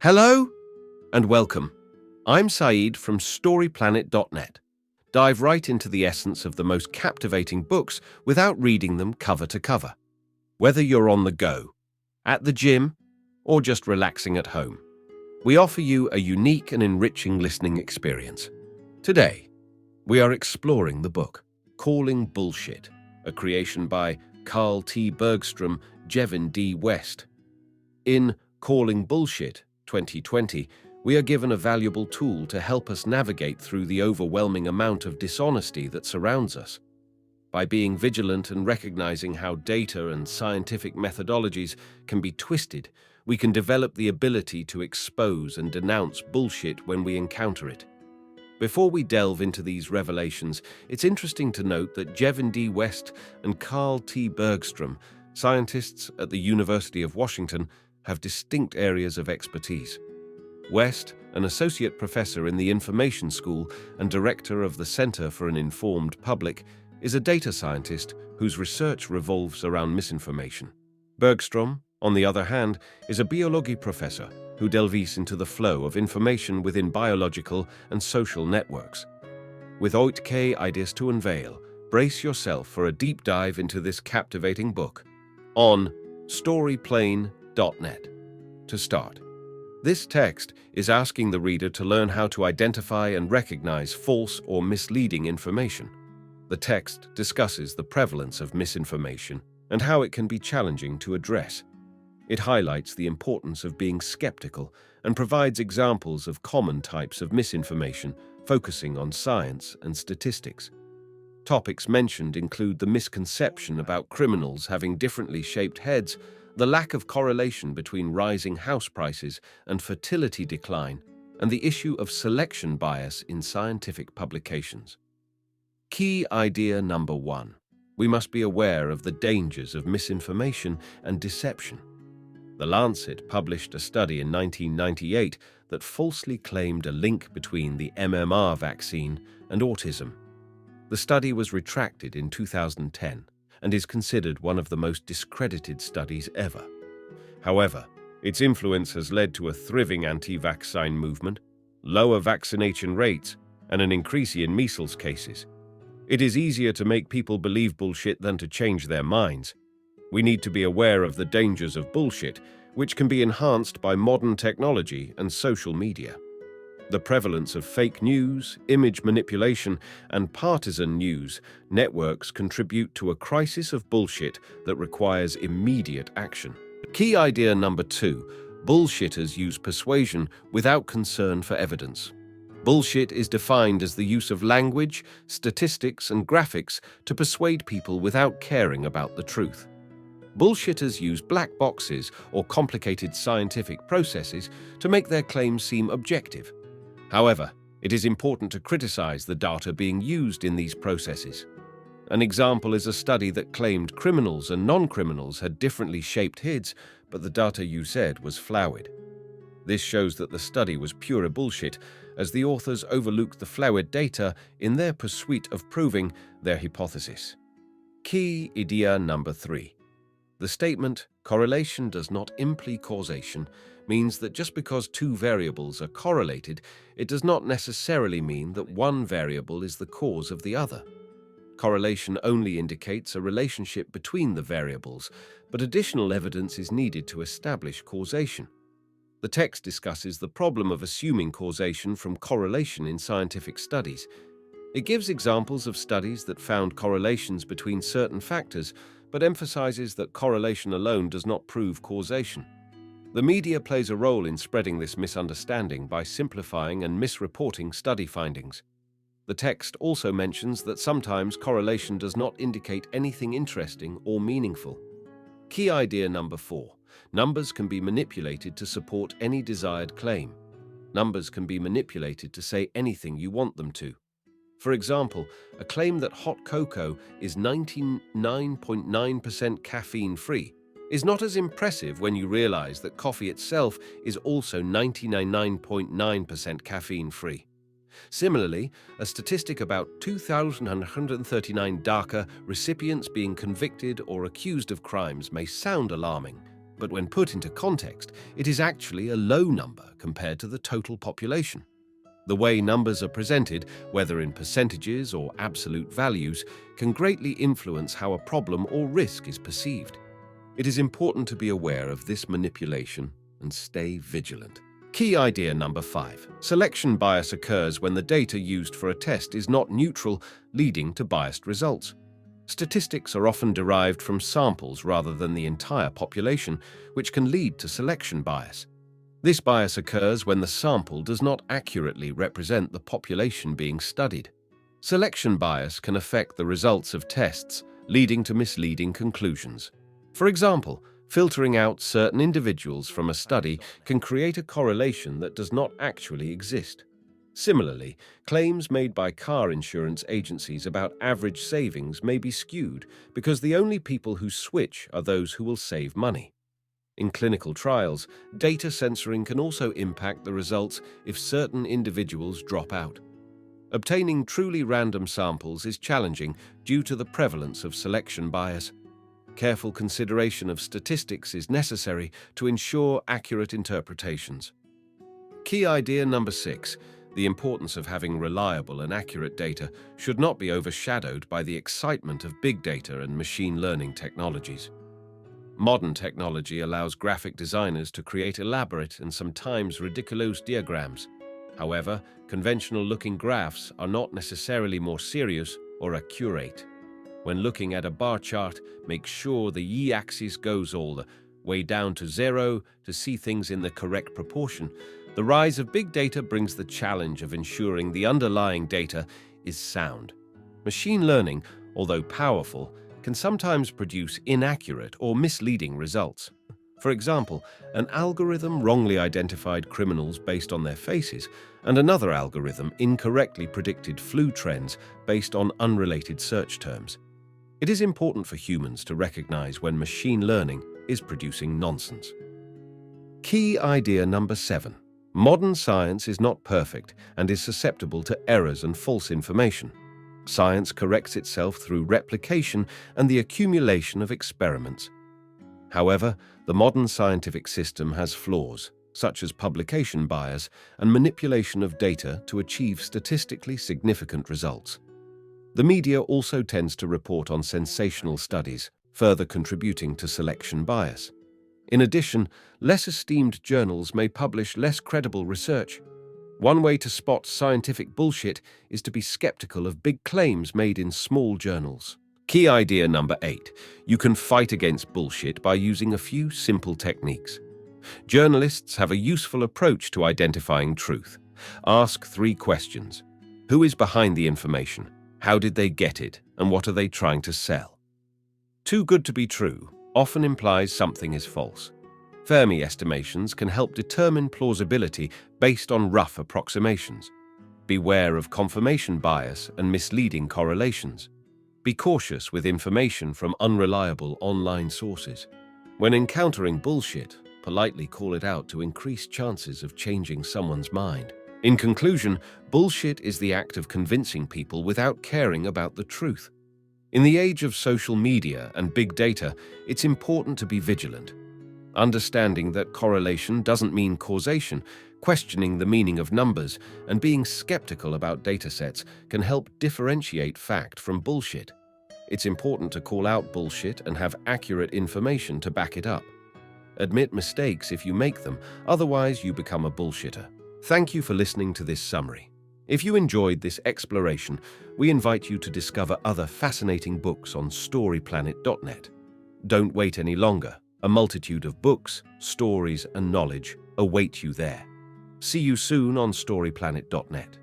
Hello and welcome. I'm Saeed from StoryPlanet.net. Dive right into the essence of the most captivating books without reading them cover to cover. Whether you're on the go, at the gym, or just relaxing at home, we offer you a unique and enriching listening experience. Today, we are exploring the book, Calling Bullshit, a creation by Carl T. Bergstrom, Jevin D. West. In Calling Bullshit, 2020, we are given a valuable tool to help us navigate through the overwhelming amount of dishonesty that surrounds us. By being vigilant and recognizing how data and scientific methodologies can be twisted, we can develop the ability to expose and denounce bullshit when we encounter it. Before we delve into these revelations, it's interesting to note that Jevin D. West and Carl T. Bergstrom, scientists at the University of Washington, have distinct areas of expertise. West, an associate professor in the Information School and director of the Center for an Informed Public, is a data scientist whose research revolves around misinformation. Bergstrom, on the other hand, is a biology professor who delves into the flow of information within biological and social networks. With it ideas to unveil, brace yourself for a deep dive into this captivating book on StoryPlanet.net. To start, this text is asking the reader to learn how to identify and recognize false or misleading information. The text discusses the prevalence of misinformation and how it can be challenging to address. It highlights the importance of being skeptical and provides examples of common types of misinformation, focusing on science and statistics. Topics mentioned include the misconception about criminals having differently shaped heads, the lack of correlation between rising house prices and fertility decline, and the issue of selection bias in scientific publications. Key idea number 1. We must be aware of the dangers of misinformation and deception. The Lancet published a study in 1998 that falsely claimed a link between the MMR vaccine and autism. The study was retracted in 2010 and is considered one of the most discredited studies ever. However, its influence has led to a thriving anti-vaccine movement, lower vaccination rates, and an increase in measles cases. It is easier to make people believe bullshit than to change their minds. We need to be aware of the dangers of bullshit, which can be enhanced by modern technology and social media. The prevalence of fake news, image manipulation, and partisan news networks contribute to a crisis of bullshit that requires immediate action. Key idea number 2. Bullshitters use persuasion without concern for evidence. Bullshit is defined as the use of language, statistics, and graphics to persuade people without caring about the truth. Bullshitters use black boxes or complicated scientific processes to make their claims seem objective. However, it is important to criticize the data being used in these processes. An example is a study that claimed criminals and non-criminals had differently shaped heads, but the data you said was flawed. This shows that the study was pure bullshit, as the authors overlooked the flawed data in their pursuit of proving their hypothesis. Key idea number 3. The statement, correlation does not imply causation, means that just because two variables are correlated, it does not necessarily mean that one variable is the cause of the other. Correlation only indicates a relationship between the variables, but additional evidence is needed to establish causation. The text discusses the problem of assuming causation from correlation in scientific studies. It gives examples of studies that found correlations between certain factors, but emphasizes that correlation alone does not prove causation. The media plays a role in spreading this misunderstanding by simplifying and misreporting study findings. The text also mentions that sometimes correlation does not indicate anything interesting or meaningful. Key idea number 4. Numbers can be manipulated to support any desired claim. Numbers can be manipulated to say anything you want them to. For example, a claim that hot cocoa is 99.9% caffeine-free is not as impressive when you realize that coffee itself is also 99.9% caffeine-free. Similarly, a statistic about 2,139 DACA recipients being convicted or accused of crimes may sound alarming, but when put into context, it is actually a low number compared to the total population. The way numbers are presented, whether in percentages or absolute values, can greatly influence how a problem or risk is perceived. It is important to be aware of this manipulation and stay vigilant. Key idea number 5. Selection bias occurs when the data used for a test is not neutral, leading to biased results. Statistics are often derived from samples rather than the entire population, which can lead to selection bias. This bias occurs when the sample does not accurately represent the population being studied. Selection bias can affect the results of tests, leading to misleading conclusions. For example, filtering out certain individuals from a study can create a correlation that does not actually exist. Similarly, claims made by car insurance agencies about average savings may be skewed because the only people who switch are those who will save money. In clinical trials, data censoring can also impact the results if certain individuals drop out. Obtaining truly random samples is challenging due to the prevalence of selection bias. Careful consideration of statistics is necessary to ensure accurate interpretations. Key idea number 6. The importance of having reliable and accurate data should not be overshadowed by the excitement of big data and machine learning technologies. Modern technology allows graphic designers to create elaborate and sometimes ridiculous diagrams. However, conventional-looking graphs are not necessarily more serious or accurate. When looking at a bar chart, make sure the y-axis goes all the way down to 0 to see things in the correct proportion. The rise of big data brings the challenge of ensuring the underlying data is sound. Machine learning, although powerful, can sometimes produce inaccurate or misleading results. For example, an algorithm wrongly identified criminals based on their faces, and another algorithm incorrectly predicted flu trends based on unrelated search terms. It is important for humans to recognize when machine learning is producing nonsense. Key idea number 7. Modern science is not perfect and is susceptible to errors and false information. Science corrects itself through replication and the accumulation of experiments. However, the modern scientific system has flaws, such as publication bias and manipulation of data to achieve statistically significant results. The media also tends to report on sensational studies, further contributing to selection bias. In addition, less esteemed journals may publish less credible research. One way to spot scientific bullshit is to be skeptical of big claims made in small journals. Key idea number 8. You can fight against bullshit by using a few simple techniques. Journalists have a useful approach to identifying truth. Ask 3 questions. Who is behind the information? How did they get it? And what are they trying to sell? Too good to be true often implies something is false. Fermi estimations can help determine plausibility based on rough approximations. Beware of confirmation bias and misleading correlations. Be cautious with information from unreliable online sources. When encountering bullshit, politely call it out to increase chances of changing someone's mind. In conclusion, bullshit is the act of convincing people without caring about the truth. In the age of social media and big data, it's important to be vigilant. Understanding that correlation doesn't mean causation, questioning the meaning of numbers, and being skeptical about datasets can help differentiate fact from bullshit. It's important to call out bullshit and have accurate information to back it up. Admit mistakes if you make them, otherwise you become a bullshitter. Thank you for listening to this summary. If you enjoyed this exploration, we invite you to discover other fascinating books on storyplanet.net. Don't wait any longer. A multitude of books, stories, and knowledge await you there. See you soon on storyplanet.net.